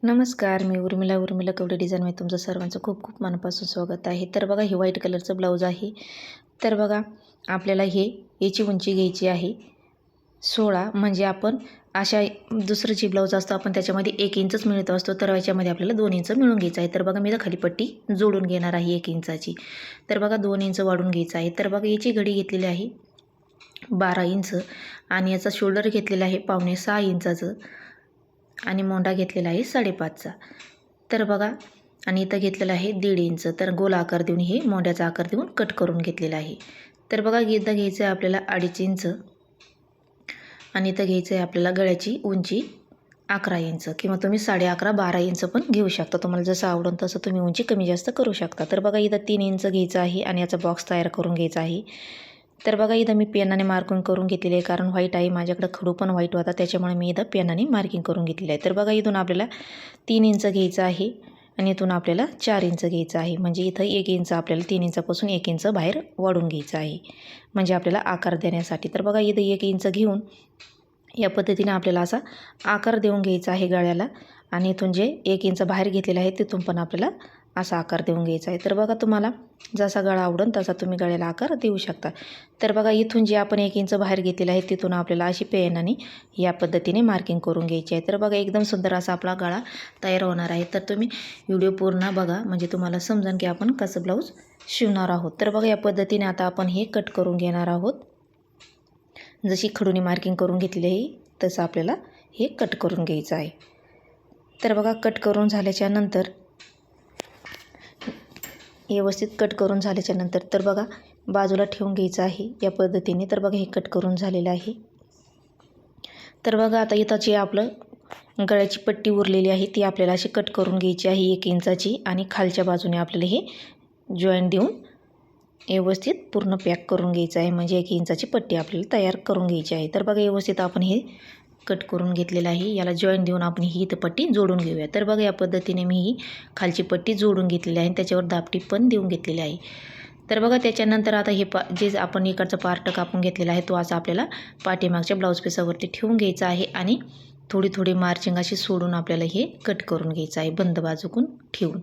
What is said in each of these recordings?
नमस्कार, मी उर्मिला कवडे डिझाईनमध्ये तुमचं सर्वांचं खूप खूप मनापासून स्वागत आहे. तर बघा, हे व्हाईट कलरचं ब्लाऊज आहे. तर बघा, आपल्याला याची उंची घ्यायची आहे 16. म्हणजे आपण अशा दुसरं जे ब्लाऊज असतो आपण त्याच्यामध्ये 1 इंचच मिळत असतो, तर याच्यामध्ये आपल्याला 2 इंच मिळून घ्यायचं आहे. तर बघा, मी खाली पट्टी जोडून घेणार आहे 1 इंचाची. तर बघा, 2 इंच वाढून घ्यायचं आहे. तर बघा, याची घडी घेतलेली आहे 12 इंच आणि याचा शोल्डर घेतलेला आहे पावणे 6 इंचाचं आणि मोंढा घेतलेला आहे 5.5चा. तर बघा, आणि इथं घेतलेलं आहे 1.5 इंच. तर गोल आकार देऊन हे मोंढ्याचा आकार देऊन कट करून घेतलेला आहे. तर बघा, इथं घ्यायचं आहे आपल्याला 2.5 इंच आणि इथं घ्यायचं आहे आपल्याला गळ्याची उंची 11 इंच किंवा तुम्ही 11.5 12 इंच पण घेऊ शकता. तुम्हाला जसं आवडेल तसं तुम्ही उंची कमी जास्त करू शकता. तर बघा, इथं 3 इंच घ्यायचं आहे आणि याचा बॉक्स तयार करून घ्यायचा आहे. तर बघा, इथं मी पेनाने मार्किंग करून घेतलेली आहे, कारण व्हाईट आहे माझ्याकडे, खडू पण व्हाईट होता, त्याच्यामुळे मी इथं पेनाने मार्किंग करून घेतलेली आहे. तर बघा, इथून आपल्याला 3 इंच घ्यायचं आहे आणि इथून आपल्याला 4 इंच घ्यायचं आहे. म्हणजे इथं 1 इंच आपल्याला 3 इंचापासून 1 इंच बाहेर वाढून घ्यायचं आहे, म्हणजे आपल्याला आकार देण्यासाठी. तर बघा, इथं 1 इंच घेऊन या पद्धतीने आपल्याला असा आकार देऊन घ्यायचा आहे गळ्याला आणि इथून जे 1 इंच बाहेर घेतलेलं आहे तिथून पण आपल्याला असा आकार देऊन घ्यायचा आहे. तर बघा, तुम्हाला जसा गळा आवडेल तसा तुम्ही गळ्याला आकार देऊ शकता. तर बघा, इथून जे आपण 1 इंच बाहेर घेतलेलं आहे तिथून आपल्याला अशी पेनाने या पद्धतीने मार्किंग करून घ्यायची आहे. तर बघा, एकदम सुंदर असा आपला गळा तयार होणार आहे. तर तुम्ही व्हिडिओ पूर्ण बघा, म्हणजे तुम्हाला समजेल की आपण कसं ब्लाऊज शिवणार आहोत. तर बघा, या पद्धतीने आता आपण हे कट करून घेणार आहोत. जशी खडूने मार्किंग करून घेतलेली आहे तसं आपल्याला हे कट करून घ्यायचं आहे. तर बघा, कट करून झाल्याच्या नंतर व्यवस्थित कट करून झाल्याच्या नंतर तर बघा, बाजूला ठेवून घ्यायचं आहे या पद्धतीने. तर बघा, हे कट करून झालेलं आहे. तर बघा, आता इथं जे आपलं गळ्याची पट्टी उरलेली आहे ती आपल्याला अशी कट करून घ्यायची आहे 1 इंचाची आणि खालच्या बाजूने आपल्याला हे जॉईंट देऊन व्यवस्थित पूर्ण पॅक करून घ्यायचं आहे. म्हणजे 1 इंचाची पट्टी आपल्याला तयार करून घ्यायची आहे. तर बघा, व्यवस्थित आपण हे कट करून घेतलेलं आहे. याला जॉईंट देऊन आपण ही इथं पट्टी जोडून घेऊया. तर बघा, या पद्धतीने मी ही खालची पट्टी जोडून घेतलेली आहे आणि त्याच्यावर दाबटी पण देऊन घेतलेली आहे. तर बघा, त्याच्यानंतर आता हे जे आपण इकडचा पार्ट कापून घेतलेला आहे तो असा आपल्याला पाठीमागच्या ब्लाऊज पीसावरती ठेवून घ्यायचा आहे आणि थोडी थोडी मार्चिंग अशी सोडून आपल्याला हे कट करून घ्यायचं आहे बंद बाजूकून ठेवून.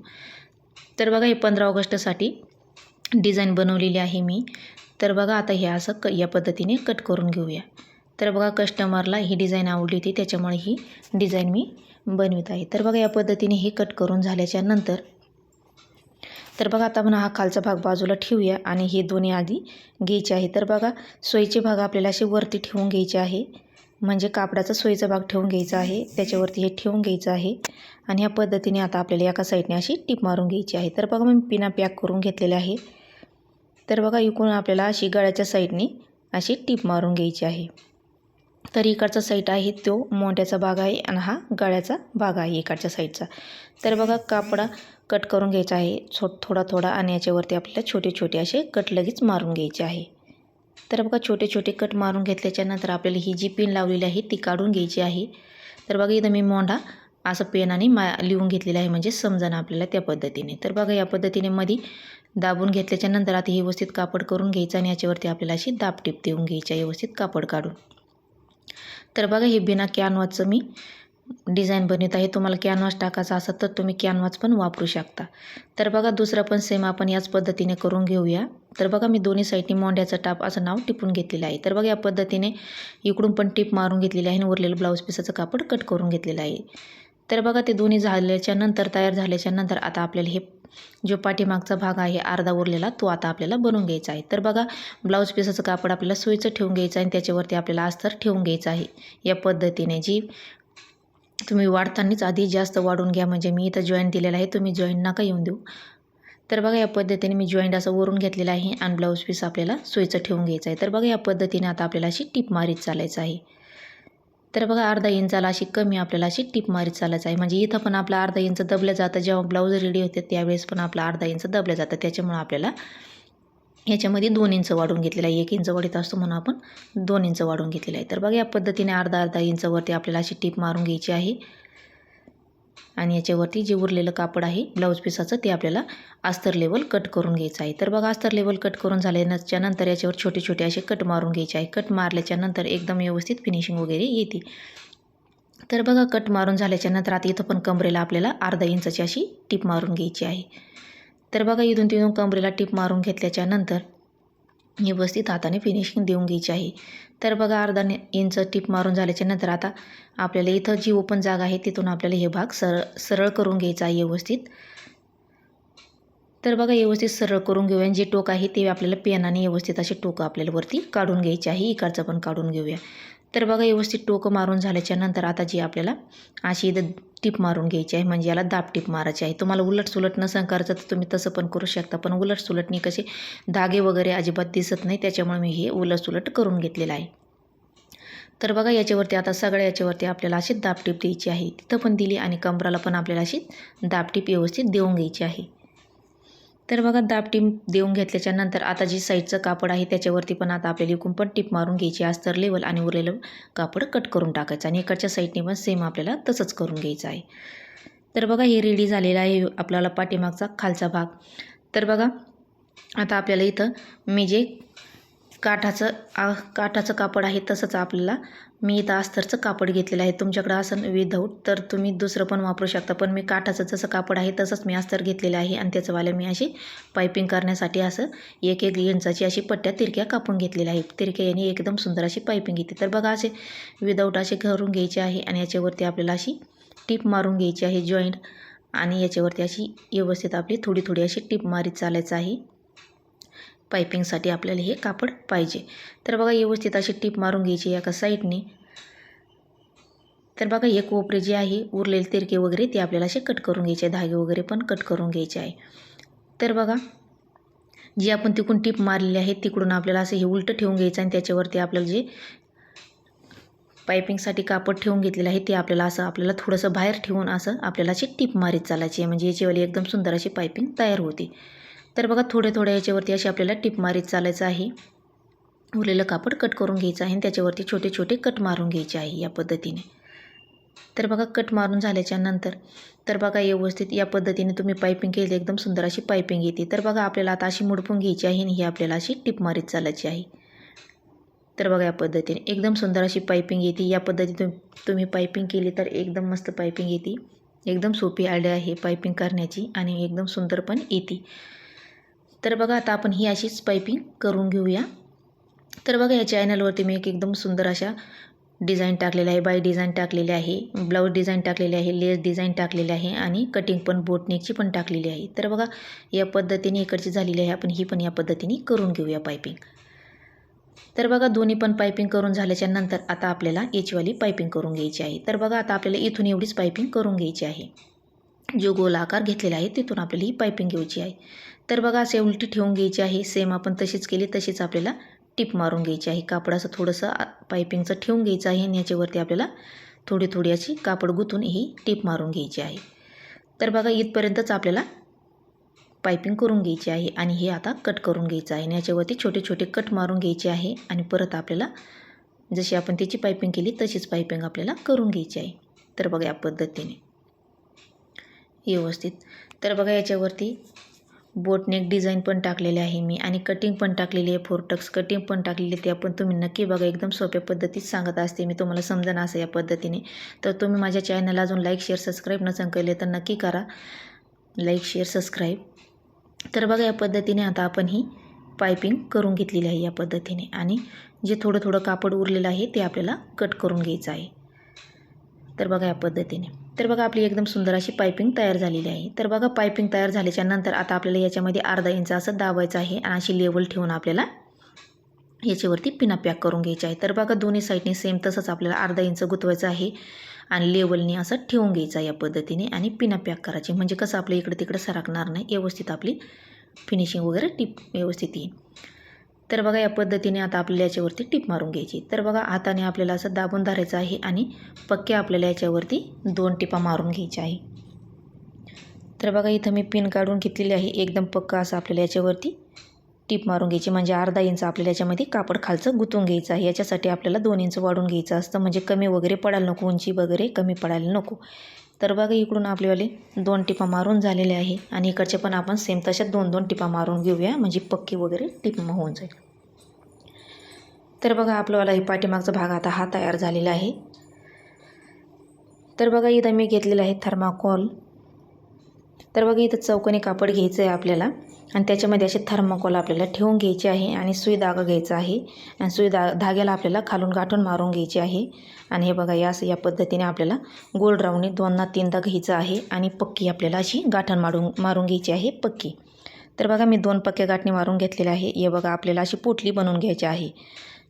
तर बघा, हे 15 ऑगस्टसाठी डिझाईन बनवलेली आहे मी. तर बघा, आता हे असं या पद्धतीने कट करून घेऊया. तर बघा, कस्टमरला ही डिझाईन आवडली होती त्याच्यामुळे ही डिझाईन मी बनवित आहे. तर बघा, या पद्धतीने हे कट करून झाल्याच्या नंतर तर बघा, आता आपण हा खालचा भाग बाजूला ठेवूया आणि हे दोन्ही आधी घ्यायचे आहे. तर बघा, सोयीचे भाग आपल्याला असे वरती ठेवून घ्यायचे आहे. म्हणजे कापडाचा सोयीचा भाग ठेवून घ्यायचा आहे, त्याच्यावरती हे ठेवून घ्यायचं आहे आणि ह्या पद्धतीने आता आपल्याला एका साईडने अशी टिप मारून घ्यायची आहे. तर बघा, मी पिना पॅक करून घेतलेले आहे. तर बघा, इकडून आपल्याला अशी गळ्याच्या साईडने अशी टिप मारून घ्यायची आहे. तर इकडचा साईड आहे तो मोंढ्याचा भाग आहे आणि हा गळ्याचा भाग आहे इकडच्या साईडचा. तर बघा, कापडा कट करून घ्यायचा आहे थोडा थोडा आणि याच्यावरती आपल्याला छोटे छोटे असे कट लगेच मारून घ्यायचे आहे. तर बघा, छोटे छोटे कट मारून घेतल्याच्या नंतर आपल्याला ही जी पिन लावलेली आहे ती काढून घ्यायची आहे. तर बघा, इथं मी मोंढा असं पेनाने लिहून घेतलेलं आहे, म्हणजे समजा आपल्याला त्या पद्धतीने. तर बघा, या पद्धतीने मध्ये दाबून घेतल्याच्या नंतर आता हे व्यवस्थित कापड करून घ्यायचं आणि याच्यावरती आपल्याला अशी दाबटीप देऊन घ्यायची व्यवस्थित कापड काढून. तर बघा, हे बिना कॅनव्हासचं मी डिझाईन बनवत आहे. तुम्हाला कॅनव्हास टाकायचा असेल तर तुम्ही कॅनव्हास पण वापरू शकता. तर बघा, दुसरं पण सेम आपण याच पद्धतीने करून घेऊया. तर बघा, मी दोन्ही साईडनी मोंढ्याचं टाप असं नाव टिपून घेतलेलं आहे. तर बघा, या पद्धतीने इकडून पण टिप मारून घेतलेली आहे आणि उरलेलं ब्लाऊज पीसाचं कापड कट करून घेतलेलं आहे. तर बघा, ते दोन्ही झाल्याच्या नंतर तयार झाल्याच्या नंतर आता आपल्याला हे जो पाठीमागचा भाग आहे अर्धा उरलेला तो आता आपल्याला बनवून घ्यायचा आहे. तर बघा, ब्लाऊज पीसाचं कापड आपल्याला सोयीचं ठेवून घ्यायचं आहे आणि त्याच्यावरती आपल्याला अस्तर ठेवून घ्यायचं आहे. या पद्धतीने जी तुम्ही वाढतानाच आधी जास्त वाढून घ्या, म्हणजे मी इथं जॉईंट दिलेला आहे, तुम्ही जॉईंट नका येऊन देऊ. तर बघा, या पद्धतीने मी जॉईंट असं वरून घेतलेलं आहे आणि ब्लाऊज पीस आपल्याला सोयीचं ठेवून घ्यायचं आहे. तर बघा, या पद्धतीने आता आपल्याला अशी टिप मारीत चालायचं आहे. तर बघा, अर्धा इंचाला अशी कमी आपल्याला अशी टिप मारीत चालायचं आहे. म्हणजे इथं पण आपला अर्धा इंच दबलं जातं, जेव्हा ब्लाऊज रेडी होते त्यावेळेस पण आपला अर्धा इंच दबलं जातं. त्याच्यामुळे आपल्याला याच्यामध्ये 2 इंच वाढून घेतलेलं आहे. 1 इंच वाढीत असतो म्हणून आपण 2 इंच वाढून घेतलेलं आहे. तर बघा, या पद्धतीने अर्धा इंचावरती आपल्याला अशी टिप मारून घ्यायची आहे आणि याच्यावरती जे उरलेलं कापड आहे ब्लाऊज पीसाचं ते आपल्याला अस्तर लेवल कट करून घ्यायचं आहे. तर बघा, अस्तर लेवल कट करून झाल्याच्या नंतर याच्यावर छोटे छोटे असे कट मारून घ्यायचे आहे. कट मारल्याच्या नंतर एकदम व्यवस्थित फिनिशिंग वगैरे येते. तर बघा कट मारून झाल्याच्यानंतर आता इथं पण कमरेला आपल्याला अर्धा इंचाची अशी टीप मारून घ्यायची आहे. तर बघा इथून तिथून कमरेला टीप मारून घेतल्याच्यानंतर व्यवस्थित हाताने फिनिशिंग देऊन घ्यायची आहे. तर बघा अर्धा इंच टीप मारून झाल्याच्यानंतर आता आपल्याला इथं जी ओपन जागा आहे तिथून आपल्याला हे भाग सरळ करून घ्यायचा आहे व्यवस्थित. तर बघा व्यवस्थित सरळ करून घेऊया. जे टोक आहे ते आपल्याला पेनाने व्यवस्थित असे टोकं आपल्याला वरती काढून घ्यायचे आहे. इकडचं पण काढून घेऊया. तर बघा व्यवस्थित टोकं मारून झाल्याच्यानंतर आता जी आपल्याला अशी इथं टीप मारून घ्यायची आहे, म्हणजे याला दाब टीप मारायची आहे. तुम्हाला उलटसुलट नसेल करायचं तर तुम्ही तसं पण करू शकता, पण उलटसुलटनी कसे धागे वगैरे अजिबात दिसत नाही, त्याच्यामुळे मी हे उलटसुलट करून घेतलेलं आहे. तर बघा याच्यावरती आता सगळ्या याच्यावरती आपल्याला अशी दाबटीप द्यायची आहे. तिथं पण दिली आणि कमराला पण आपल्याला अशी दाबटीप व्यवस्थित देऊन घ्यायची आहे. तर बघा दाबटीप देऊन घेतल्याच्यानंतर आता जी साईडचं कापड आहे त्याच्यावरती पण आता आपल्याला इकडून पण टीप मारून घ्यायची. अस्तर लेवल आणि उरलेलं कापड कट करून टाकायचं आणि इकडच्या साईडने पण सेम आपल्याला तसंच करून घ्यायचं आहे. तर बघा हे रेडी झालेलं आहे आपल्याला पाठीमागचा खालचा भाग. तर बघा आता आपल्याला इथं मी जे काठाचं कापड आहे तसंच आपल्याला मी इथं अस्तरचं कापड घेतलेलं आहे. तुमच्याकडं असं विदाऊट तर तुम्ही दुसरं पण वापरू शकता, पण मी काठाचं जसं कापड आहे तसंच मी अस्तर घेतलेलं आहे आणि त्याचंवाल्या मी अशी पायपिंग करण्यासाठी असं 1-1 इंचाची अशी पट्ट्या तिरक्या कापून घेतलेल्या आहे. तिरक्या याने एकदम सुंदर अशी पायपिंग येते. तर बघा असे विदाऊट असे घरून घ्यायचे आहे आणि याच्यावरती आपल्याला अशी टीप मारून घ्यायची आहे जॉईंट आणि याच्यावरती अशी व्यवस्थित आपली थोडी थोडी अशी टीप मारीत चालायचं आहे. पायपिंगसाठी आपल्याला हे कापड पाहिजे. तर बघा व्यवस्थित अशी टीप मारून घ्यायची एका साईडने. तर बघा हे कोपरे जे आहे उरलेले तिरके वगैरे ते आपल्याला असे कट करून घ्यायचे, धागे वगैरे पण कट करून घ्यायचे आहे. तर बघा जी आपण तिकडून टीप मारलेली आहे तिकडून आपल्याला असं हे उलटं ठेवून घ्यायचं आणि त्याच्यावरती आपल्याला जे पायपिंगसाठी कापड ठेवून घेतलेलं आहे ते आपल्याला थोडंसं बाहेर ठेवून असं आपल्याला अशी टीप मारीत चालायची आहे, म्हणजे याच्यावाली एकदम सुंदर अशी पायपिंग तयार होते. तर बघा थोड्या याच्यावरती अशी आपल्याला टीप मारीत चालायचं आहे. उरलेलं कापड कट करून घ्यायचं आहे आणि त्याच्यावरती छोटे छोटे कट मारून घ्यायचे आहे या पद्धतीने. तर बघा कट मारून झाल्याच्या नंतर तर बघा व्यवस्थित या पद्धतीने तुम्ही पायपिंग केली एकदम सुंदर अशी पायपिंग येते. तर बघा आपल्याला आता अशी मुडपून घ्यायची आहे आणि ही आपल्याला अशी टीप मारीत चालायची आहे. तर बघा या पद्धतीने एकदम सुंदर अशी पायपिंग येते. या पद्धतीने तुम्ही पायपिंग केली तर एकदम मस्त पायपिंग येते. एकदम सोपी आयडिया आहे पायपिंग करण्याची आणि एकदम सुंदर पण येते. तर बघा आता आपण ही अशीच पायपिंग करून घेऊया. तर बघा या चॅनलवरती मी एकदम सुंदर अशा डिझाईन टाकलेल्या आहे, बाय डिझाईन टाकलेली आहे, ब्लाऊज डिझाईन टाकलेली आहे, लेस डिझाईन टाकलेली आहे आणि कटिंग पण बोटनेकची पण टाकलेली आहे. तर बघा या पद्धतीने इकडची झालेली आहे, आपण ही पण या पद्धतीने करून घेऊया पायपिंग. तर बघा दोन्ही पण पायपिंग करून झाल्याच्या नंतर आता आपल्याला याचीवाली पायपिंग करून घ्यायची आहे. तर बघा आता आपल्याला इथून एवढीच पायपिंग करून घ्यायची आहे. जो गोल आकार घेतलेला आहे तिथून आपल्याला ही पायपिंग घ्यायची आहे. तर बघा असे उलटी ठेवून घ्यायची आहे. सेम आपण तशीच केली तशीच आपल्याला टीप मारून घ्यायची आहे. कापड असं थोडंसं पायपिंगचं ठेवून घ्यायचं आहे आणि याच्यावरती आपल्याला थोडी अशी कापड गुंतून ही टीप मारून घ्यायची आहे. तर बघा इथपर्यंतच आपल्याला पायपिंग करून घ्यायची आहे आणि हे आता कट करून घ्यायचं आहे आणि याच्यावरती छोटे कट मारून घ्यायचे आहे आणि परत आपल्याला जशी आपण त्याची पायपिंग केली तशीच पायपिंग आपल्याला करून घ्यायची आहे. तर बघा या पद्धतीने व्यवस्थित. तर बघा याच्यावरती बोटनेक डिझाईन पण टाकलेले आहे मी आणि कटिंग पण टाकलेली आहे, 4 टक्स कटिंग पण टाकलेली आहे. ते आपण तुम्ही नक्की बघा, एकदम सोप्या पद्धतीत सांगत असते मी, तुम्हाला समजेन असं या पद्धतीने. तर तुम्ही माझ्या चॅनलला अजून लाईक शेअर सबस्क्राईब नसेल केले तर नक्की करा लाईक शेअर सबस्क्राईब. तर बघा या पद्धतीने आता आपण ही पायपिंग करून घेतलेली आहे या पद्धतीने आणि जे थोडं कापड उरलेलं आहे ते आपल्याला कट करून घ्यायचं आहे. तर बघा या पद्धतीने. तर बघा आपली एकदम सुंदर अशी पायपिंग तयार झालेली आहे. तर बघा पायपिंग तयार झाल्याच्या नंतर आता आपल्याला याच्यामध्ये अर्धा इंच असं दाबायचं आहे आणि अशी लेवल ठेवून आपल्याला याच्यावरती पिना पॅक करून घ्यायची आहे. तर बघा दोन्ही साईडने सेम तसंच आपल्याला अर्धा इंच गुंतवायचं आहे आणि लेवलने असं ठेवून घ्यायचं या पद्धतीने आणि पिना पॅक करायची, म्हणजे कसं आपलं इकडे तिकडे सरकणार नाही, व्यवस्थित आपली फिनिशिंग वगैरे टीप व्यवस्थित येईल. तर बघा या पद्धतीने आता आपल्याला याच्यावरती टीप मारून घ्यायची. तर बघा हाताने आपल्याला असं दाबून धरायचं आहे आणि पक्के आपल्याला याच्यावरती 2 टिपा मारून घ्यायच्या आहे. तर बघा इथं मी पिन काढून घेतलेली आहे. एकदम पक्का असं आपल्याला याच्यावरती टीप मारून घ्यायची, म्हणजे अर्धा इंच आपल्याला याच्यामध्ये कापड खालचं गुंतवून घ्यायचं आहे. याच्यासाठी आपल्याला 2 इंच वाढून घ्यायचं असतं, म्हणजे कमी वगैरे पडायला नको, उंची वगैरे कमी पडायला नको. तर बघा इकडून आपल्यावाले 2 टिपा मारून झालेले आहे आणि इकडचे पण आपण सेम तशाच 2 टिपा मारून घेऊया, म्हणजे पक्की वगैरे टीप होऊन जाईल. तर बघा आपल्यावाला हे पाठीमागचा भाग आता हा तयार झालेला आहे. तर बघा इथं मी घेतलेलं आहे थर्माकोल. तर बघा इथं चौकोनी कापड घ्यायचं आहे आपल्याला आणि त्याच्यामध्ये असे थर्माकोल आपल्याला ठेवून घ्यायचे आहे आणि सुई धागा घ्यायचा आहे आणि सुई धाग्याला आपल्याला खालून गाठून मारून घ्यायची आहे. आणि हे बघा या पद्धतीने आपल्याला गोल राऊंडने 2दा 3दा घ्यायचं आहे आणि पक्की आपल्याला अशी गाठण मारून घ्यायची आहे पक्की. तर बघा मी 2 पक्क्या गाठणी मारून घेतलेल्या आहे. हे बघा आपल्याला अशी पोटली बनवून घ्यायची आहे.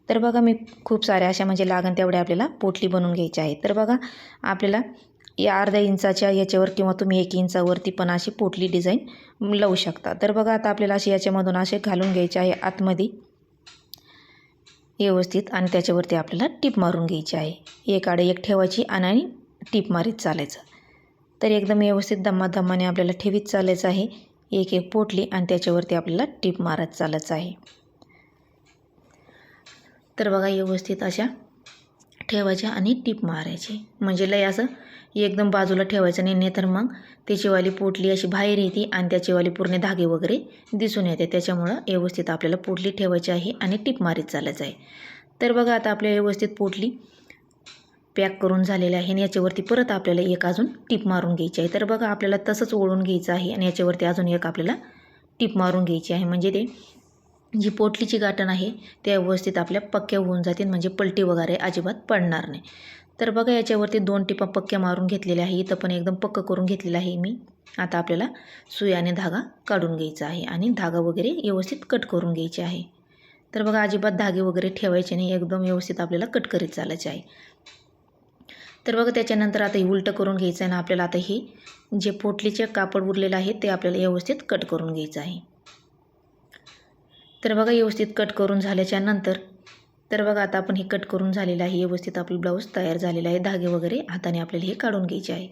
तर बघा मी खूप साऱ्या अशा म्हणजे लागण तेवढ्या आपल्याला पोटली बनवून घ्यायची आहे. तर बघा आपल्याला या अर्ध्या इंचाच्या याच्यावर किंवा तुम्ही 1 इंचावरती पण अशी पोटली डिझाईन लावू शकता. तर बघा आता आपल्याला अशी याच्यामधून असे घालून घ्यायचे आहे आतमध्ये व्यवस्थित आणि त्याच्यावरती आपल्याला टीप मारून घ्यायची आहे. एक आड एक ठेवायची आणि टीप मारीत चालायचं. तर एकदम व्यवस्थित दमादमाने आपल्याला ठेवीत चालायचं आहे. एक एक पोटली आणि त्याच्यावरती आपल्याला टीप मारत चालायचं आहे. तर बघा व्यवस्थित अशा ठेवायच्या आणि टीप मारायची. म्हणजे लय असं एकदम बाजूला ठेवायचं नाही, तर मग त्याचीवाली पोटली अशी बाहेर येते आणि त्याचीवाली पूर्ण धागे वगैरे दिसून येते. त्याच्यामुळं व्यवस्थित आपल्याला पोटली ठेवायची आहे आणि टीप मारीत चालायचं आहे. तर बघा आता आपल्या व्यवस्थित पोटली पॅक करून झालेलं आहे आणि याच्यावरती परत आपल्याला एक अजून टीप मारून घ्यायची आहे. तर बघा आपल्याला तसंच ओढून घ्यायचं आहे आणि याच्यावरती अजून एक आपल्याला टीप मारून घ्यायची आहे. म्हणजे ते जी पोटलीची गाठण आहे त्या व्यवस्थित आपल्या पक्क्या होऊन जातील, म्हणजे पलटी वगैरे अजिबात पडणार नाही. तर बघा याच्यावरती 2 टिपा पक्क्या मारून घेतलेल्या आहे. इथं पण एकदम पक्कं करून घेतलेलं आहे मी. आता आपल्याला सुई आणि धागा काढून घ्यायचा आहे आणि धागा वगैरे व्यवस्थित कट करून घ्यायचे आहे. तर बघा अजिबात धागे वगैरे ठेवायचे नाही, एकदम व्यवस्थित आपल्याला कट करीत चालायचे आहे. तर बघा त्याच्यानंतर आता हे उलटं करून घ्यायचं आहे आणि आपल्याला आता हे जे पोटलीचे कापड उरलेलं आहे ते आपल्याला व्यवस्थित कट करून घ्यायचं आहे. तर बघा व्यवस्थित कट करून झाल्याच्या नंतर तर बघा आता आपण हे कट करून झालेलं आहे. व्यवस्थित आपलं ब्लाऊज तयार झालेलं आहे. धागे वगैरे हाताने आपल्याला हे काढून घ्यायचे आहे.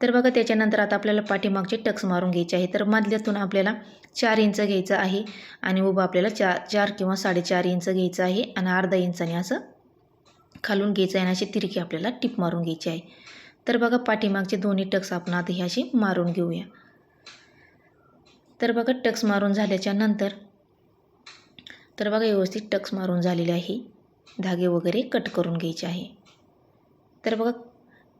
तर बघा त्याच्यानंतर आता आपल्याला पाठीमागचे टक्स मारून घ्यायचे आहे. तर मधल्यातून आपल्याला 4 इंच घ्यायचं आहे आणि उभं आपल्याला 4 किंवा 4.5 इंच घ्यायचं आहे आणि अर्धा इंचाने असं खालून घ्यायचं आहे आणि अशी तिरकी आपल्याला टिप मारून घ्यायची आहे. तर बघा पाठीमागचे दोन्ही टक्स आपण आता हे असे मारून घेऊया. तर बघा टक्स मारून झाल्याच्या नंतर तर बघा व्यवस्थित टक्स मारून झालेले आहे. धागे वगैरे कट करून घ्यायचे आहे. तर बघा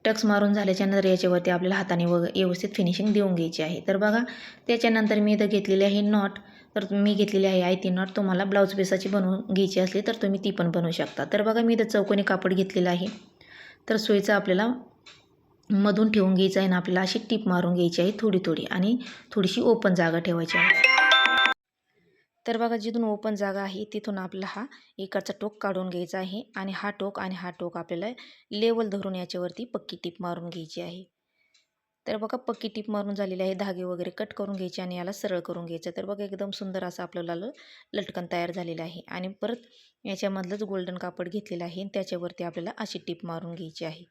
टक्स मारून झाल्याच्या नंतर याच्यावरती आपल्याला हाताने व्यवस्थित फिनिशिंग देऊन घ्यायची आहे. तर बघा त्याच्यानंतर मी इथं घेतलेली आहे नॉट. तर मी घेतलेली आहे आयती नॉट. तुम्हाला ब्लाऊज पीसाची बनवून घ्यायची असली तर तुम्ही ती पण बनवू शकता. तर बघा मी इथं चौकोनी कापड घेतलेलं आहे. तर सुईचं आपल्याला मधून ठेवून घ्यायचं आहे आणि आपल्याला अशी टीप मारून घ्यायची आहे थोडी थोडी आणि थोडीशी ओपन जागा ठेवायची आहे. तर बघा जिथून ओपन जागा आहे तिथून आपला हा इकडचा टोक काढून घ्यायचा आहे आणि हा टोक आपल्याला लेवल धरून याच्यावरती पक्की टीप मारून घ्यायची आहे. तर बघा पक्की टीप मारून झालेली आहे. धागे वगैरे कट करून घ्यायचे आणि याला सरळ करून घ्यायचं. तर बघा एकदम सुंदर असं आपल्याला लटकन तयार झालेलं आहे आणि परत याच्यामधलंच गोल्डन कापड घेतलेलं आहे आणि त्याच्यावरती आपल्याला अशी टीप मारून घ्यायची आहे.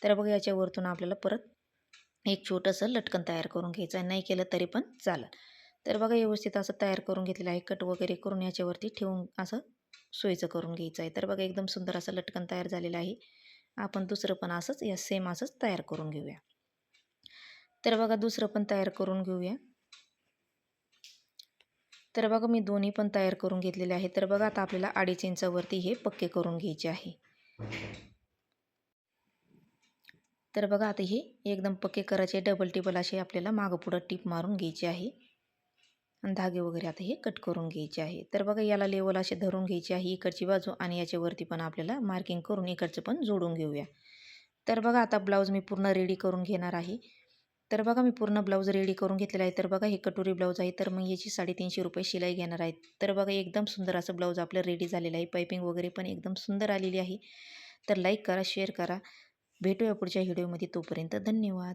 तर बघा याच्यावरतून आपल्याला परत एक छोटंसं लटकन तयार करून घ्यायचं आहे. नाही केलं तरी पण चालेल. तर बघा व्यवस्थित असं तयार करून घेतलेलं आहे. कट वगैरे करून याच्यावरती ठेवून असं सोयीचं करून घ्यायचं आहे. तर बघा एकदम सुंदर असं लटकन तयार झालेलं आहे. आपण दुसरं पण असंच सेम असंच तयार करून घेऊया. तर बघा दुसरं पण तयार करून घेऊया. तर बघा मी दोन्ही पण तयार करून घेतलेले आहे. तर बघा आता आपल्याला 2.5 इंचावरती हे पक्के करून घ्यायचे आहे. तर बघा आता हे एकदम पक्के करायचे. डबल टिबल असे आपल्याला मागं पुढं टीप मारून घ्यायची आहे आणि धागे वगैरे आता हे कट करून घ्यायचे आहे. तर बघा याला लेवल असे धरून घ्यायची आहे इकडची बाजू आणि याच्यावरती पण आपल्याला मार्किंग करून इकडचं पण जोडून घेऊया. तर बघा आता ब्लाऊज मी पूर्ण रेडी करून घेणार आहे. तर बघा मी पूर्ण ब्लाऊज रेडी करून घेतलेला आहे. तर बघा हे कटोरी ब्लाऊज आहे. तर मग याची 350 रुपये शिलाई घेणार आहेत. तर बघा एकदम सुंदर असं ब्लाऊज आपलं रेडी झालेलं आहे. पायपिंग वगैरे पण एकदम सुंदर आलेली आहे. तर लाईक करा, शेअर करा. भेटूया पुढच्या व्हिडिओमध्ये. तोपर्यंत धन्यवाद.